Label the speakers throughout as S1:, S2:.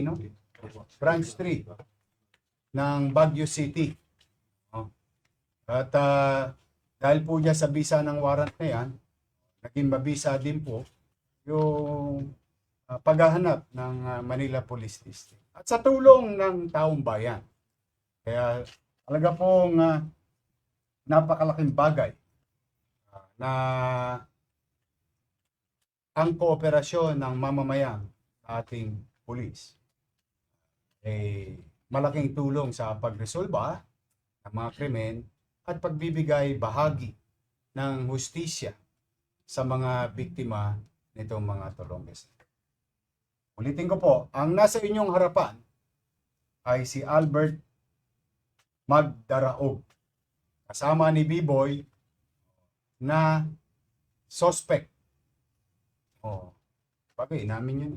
S1: no? Branch 3 ng Baguio City. Oh. At dahil po niya sa bisa ng warrant na yan, naging mabisa din po yung paghahanap ng Manila Police District. At sa tulong ng taong bayan. Kaya talaga pong napakalaking bagay na ang kooperasyon ng mamamayan sa ating pulis malaking tulong sa pagresolba ng mga krimen at pagbibigay bahagi ng hustisya sa mga biktima nitong mga Tolonges. Ulitin ko po, ang nasa inyong harapan ay si Albert Magdaraog, kasama ni B-Boy na suspect. Bagay, inamin yun.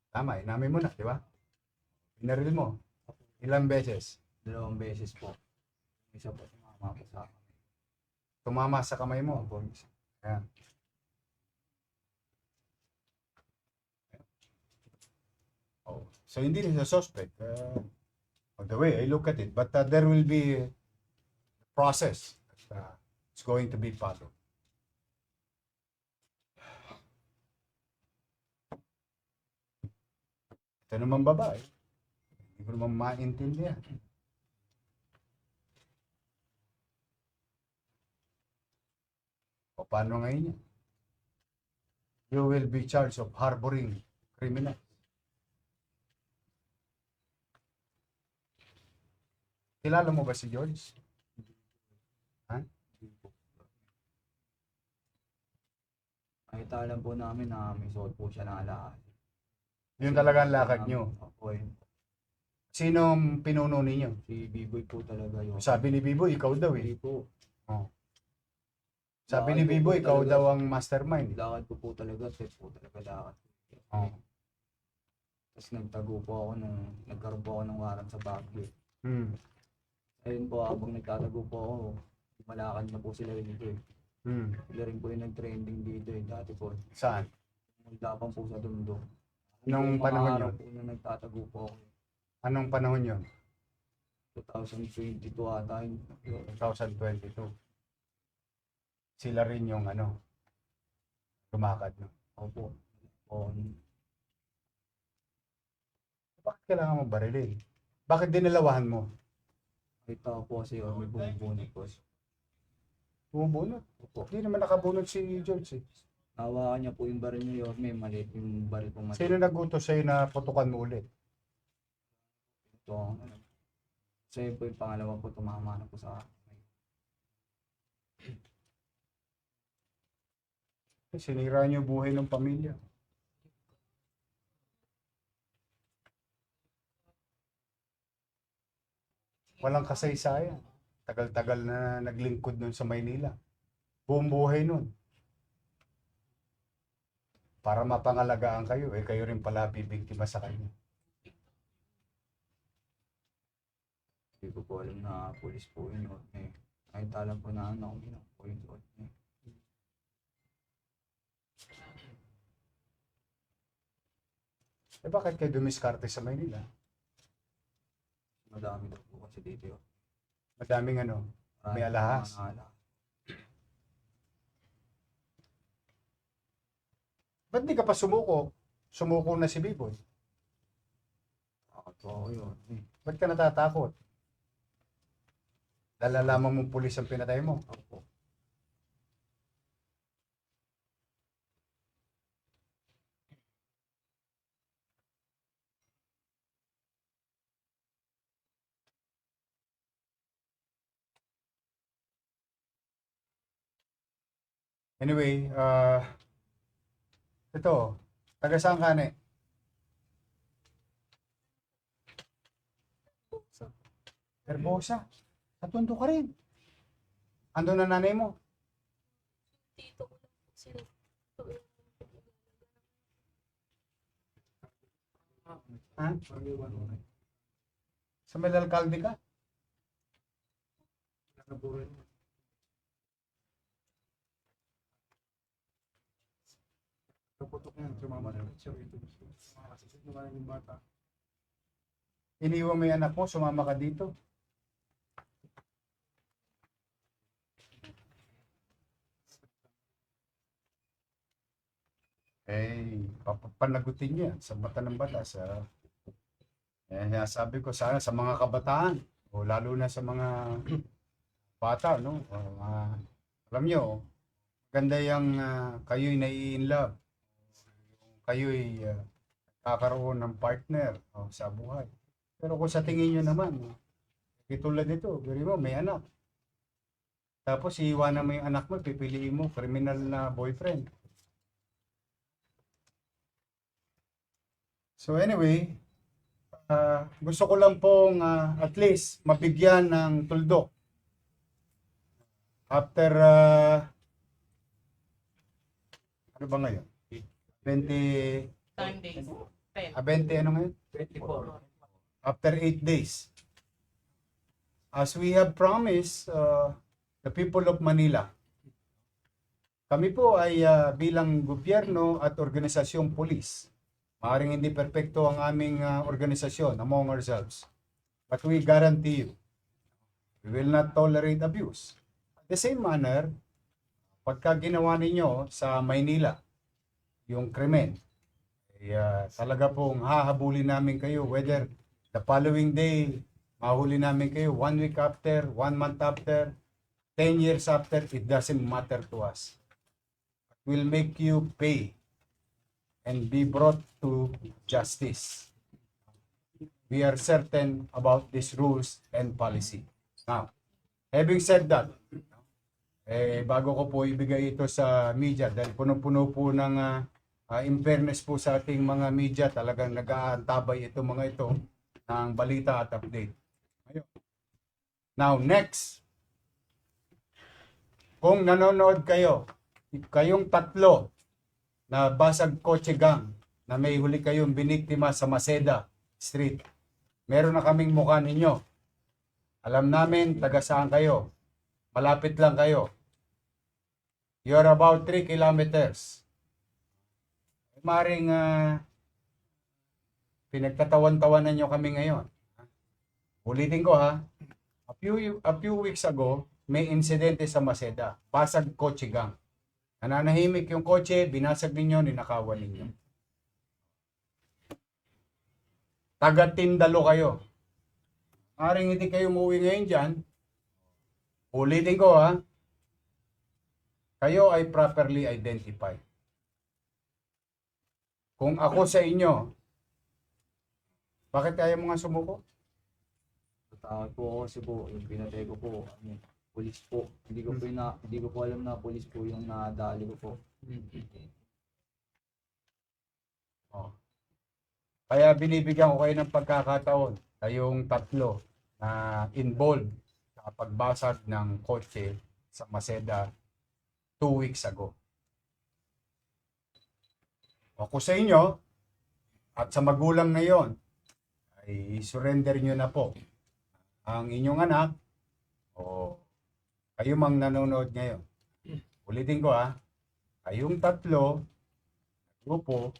S1: Tama, inamin mo na, di ba? Pinaril mo. Ilang beses?
S2: 2 beses po. Isa po tumama po sa akin.
S1: Tumama sa kamay mo. Ayan. So hindi rin sa suspect. The way I look at it, but there will be a process that it's going to be followed. Ito naman babae. Hindi ko naman maintindihan. O paano ngayon yan? You will be charged of harboring criminal. Kilala mo ba si George? Ha?
S2: Nakita lang po namin na may suot po siya ng alahas.
S1: Yun talaga ang lakad nyo.
S2: Opo, yun.
S1: Sinong pinuno ninyo?
S2: Si B-Boy po talaga yun.
S1: Sabi ni Bibo, ikaw daw
S2: Hindi
S1: eh.
S2: po.
S1: Sabi ni Bibo, ikaw daw ang mastermind.
S2: Lakad ko po talaga, set po talaga lakad.
S1: Oh.
S2: Tapos nagtago po ako nung nagkaroon po ako ng warrant sa Baguio.
S1: Hmm.
S2: Ayun po, habang nagtatago po ako, malakad na po sila dito eh.
S1: Hmm.
S2: Sila rin po yung nag-trending dito eh, dati po.
S1: Saan?
S2: Magdapang po sa Dundo.
S1: Nung panahon yun?
S2: Po na nagtatago po ako.
S1: Anong panahon yun?
S2: 2022 ata yun.
S1: 2022. Sila rin yung lumakad. No?
S2: Opo. Oo.
S1: Bakit kailangan mo barilin? Bakit dinalawahan mo?
S2: Kita ko po kasi may bumubunot po.
S1: Bumubunot?
S2: Opo.
S1: Hindi naman nakabunot si George eh.
S2: Hawakan niya po yung baril niya yun. May maliit yung baril po maliit.
S1: Sino nagutos sa'yo na putukan mo ulit?
S2: Ito. Kasi po yung pangalawa po tumama na po sa akin.
S1: Sinira niyo yung buhay ng pamilya. Walang kasaysayan. Tagal-tagal na naglingkod nun sa Maynila. Buong buhay nun. Para mapangalagaan kayo, kayo rin pala bibiktima sa kanya.
S2: Hindi ko po alam na pulis po yun. Nakita lang po na po yung suot niya.
S1: Bakit kayo dumiskarte sa Maynila?
S2: Madami daw po kasi dito yun.
S1: Madaming may alahas. Ba't di ka pa sumuko? Sumuko na si Biboy.
S2: Takot po ako yun.
S1: Ba't ka natatakot? Lalalaman mong pulis ang pinatay mo.
S2: Opo.
S1: Anyway, ito, taga saan ka ne? Herbosa. Sa Tondo ka rin. Ando na nanay mo?
S3: Dito ko lang po sila.
S1: Ha? Sa may alkalde ka?
S4: Kaputok yan, sumama na siya rito. Kasi naman yung bata.
S1: Iniwan mo yung anak mo, sumama ka dito. Papanagutin niya sa mata ng batas. Sabi ko sana sa mga kabataan, o lalo na sa mga bata, no? Alam nyo, ganda yung kayo'y nai-inlove. Kayo'y kakaroon ng partner sa buhay. Pero kung sa tingin nyo naman, tulad nito, gawin mo, may anak. Tapos iiwanan mo yung anak mo, pipiliin mo, criminal na boyfriend. So anyway, gusto ko lang pong at least mabigyan ng tuldok. After, ano ba ngayon? 20,
S5: 9 days. 10.
S1: 20 ano ngayon?
S5: 24.
S1: After 8 days. As we have promised, the people of Manila, kami po ay bilang gobyerno at organisasyong pulis. Maaaring hindi perpekto ang aming organisasyon among ourselves. But we guarantee you, we will not tolerate abuse. The same manner, pagka ginawa ninyo sa Maynila, yung krimen, talaga pong hahabulin namin kayo, whether the following day, mahuli namin kayo, 1 week after, 1 month after, 10 years after, it doesn't matter to us. We'll make you pay and be brought to justice. We are certain about these rules and policy. Now, having said that, bago ko po ibigay ito sa media, dahil puno-puno po ng in fairness po sa ating mga media, talagang nag-aantabay ito mga ito ng balita at update. Ayun. Now, next, kung nanonood kayo, kayong tatlo na basag kotse gang na may huli kayong biniktima sa Maceda Street, meron na kaming mukha ninyo. Alam namin taga saan kayo. Malapit lang kayo. You're about 3 kilometers. Maring pinagtatawan-tawanan nyo kami ngayon. Ulitin ko ha. A few weeks ago, may insidente sa Maceda. Basag kotse gang. Nananahimik yung kotse, binasag ninyo, ninakawan ninyo. Taga-Tindalo kayo. Maring hindi kayo umuwi ngayon dyan. Ulitin ko ha. Kayo ay properly identified. Kung ako sa inyo, bakit kaya mo nga sumuko?
S2: Takot po ako kasi po, yung pinatay ko po, pulis po. Hindi ko po alam na pulis po yung nadali ko po.
S1: Kaya binibigyan ko kayo ng pagkakataon, kayong tatlo na involved sa pagbasag ng kotse sa Maceda 2 weeks ago. Ako sa inyo at sa magulang ngayon, ay surrender nyo na po ang inyong anak o kayo mang nanonood ngayon. Ulitin ko kayong tatlo, grupo,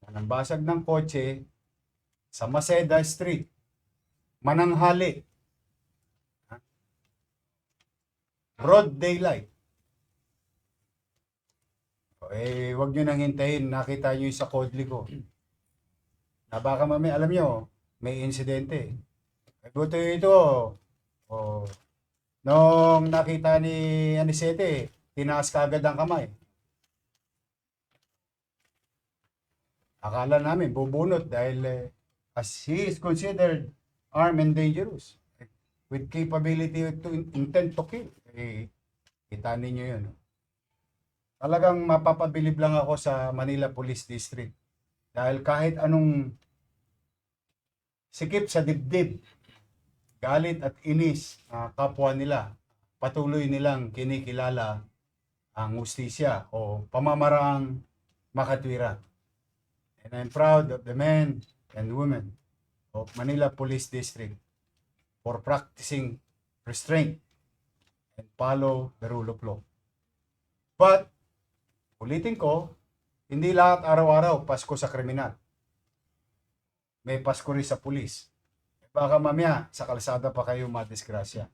S1: na nambasag ng kotse sa Maceda Street, mananghali, broad daylight. Wag nyo nang hintayin, nakita nyo yung sa kodli ko. Na baka mamaya, alam nyo, may insidente. Buto ito, nung nakita ni Anisete, tinaas kaagad ang kamay. Akala namin bubunot dahil as he is considered armed and dangerous with capability to intent to kill. Kita ninyo yun. Talagang mapapabilib lang ako sa Manila Police District. Dahil kahit anong sikip sa dibdib, galit at inis kapwa nila, patuloy nilang kinikilala ang hustisya o pamamarang makatwiran. And I'm proud of the men and women of Manila Police District for practicing restraint and follow the rule of law. But, ulitin ko, Hindi lahat araw-araw Pasko sa kriminal. May Pasko rin sa pulis. Baka mamaya sa kalsada pa kayo madisgrasya.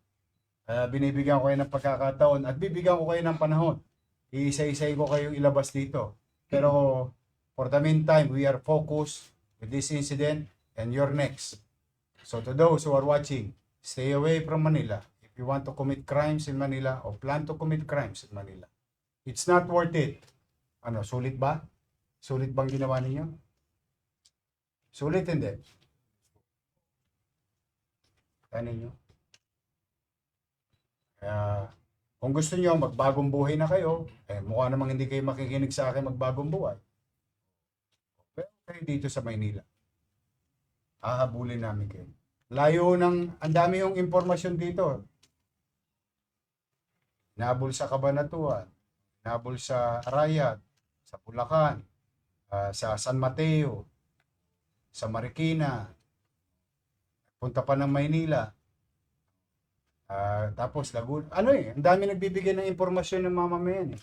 S1: Kaya binibigyan ko kayo ng pagkakataon at bibigyan ko kayo ng panahon. Iisa-isay ko kayo ilabas dito. Pero for the meantime, we are focused with this incident and you're next. So to those who are watching, stay away from Manila. If you want to commit crimes in Manila or plan to commit crimes in Manila, it's not worth it. Ano, sulit ba? Sulit bang ginawa ninyo? Sulit hindi. Kaya ninyo. Kaya, kung gusto nyo, magbagong buhay na kayo, mukha namang hindi kayo makikinig sa akin magbagong buhay. Pero kayo dito sa Maynila. Hahabulin namin kayo. Layo ng, ang dami yung impormasyon dito. Nabol sa Cabanatuan, nabol sa Arayat, sa Bulacan, sa San Mateo, sa Marikina, punta pa ng Maynila. Tapos Laguna. Ang dami nagbibigay ng impormasyon ng mamamayan.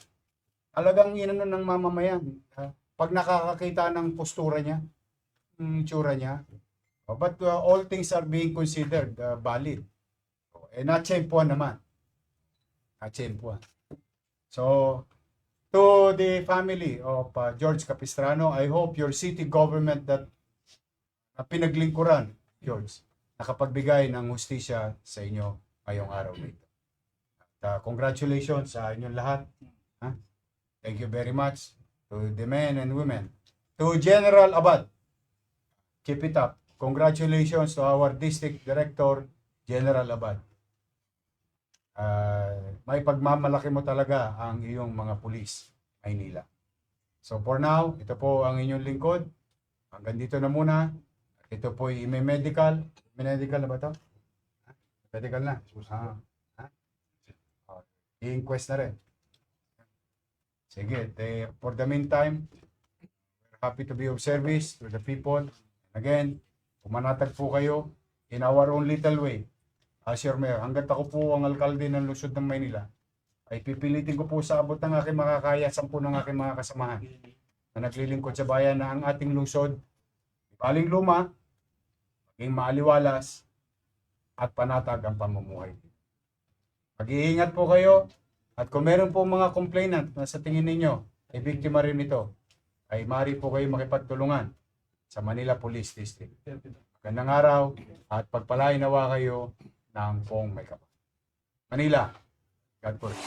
S1: Talagang inano ng mamamayan. Pag nakakakita ng postura niya, ng itsura niya. But all things are being considered valid. Natsempuan naman. Natsempuan. So, to the family of George Capistrano, I hope your city government that pinaglingkuran, George, nakapagbigay ng hustisya sa inyo ngayong araw nito. Congratulations sa inyong lahat. Thank you very much to the men and women. To General Abad, keep it up. Congratulations to our District Director, General Abad. May pagmamalaki mo talaga ang iyong mga pulis, Maynila. So for now, ito po ang inyong lingkod. Hanggang dito na muna. Ito po ay medical. Medical na ba ito? Medical na. I-inquest na rin. Sige. For the meantime, we're happy to be of service to the people. Again, pumanatag po kayo in our own little way. As your mayor, hanggat ako po ang alkalde ng lungsod ng Maynila, ay pipilitin ko po sa abot ng aking makakaya 10 ng aking mga kasamahan na naglilingkod sa bayan na ang ating lungsod, baling luma, maging maaliwalas, at panatag ang pamumuhay. Mag-iingat po kayo, at kung meron po mga complainant na sa tingin ninyo ay biktima rin ito, ay maaari po kayo makipagtulungan sa Manila Police District. Magandang araw at pagpalain nawa kayo ng Pong May Kapal. Manila, God bless.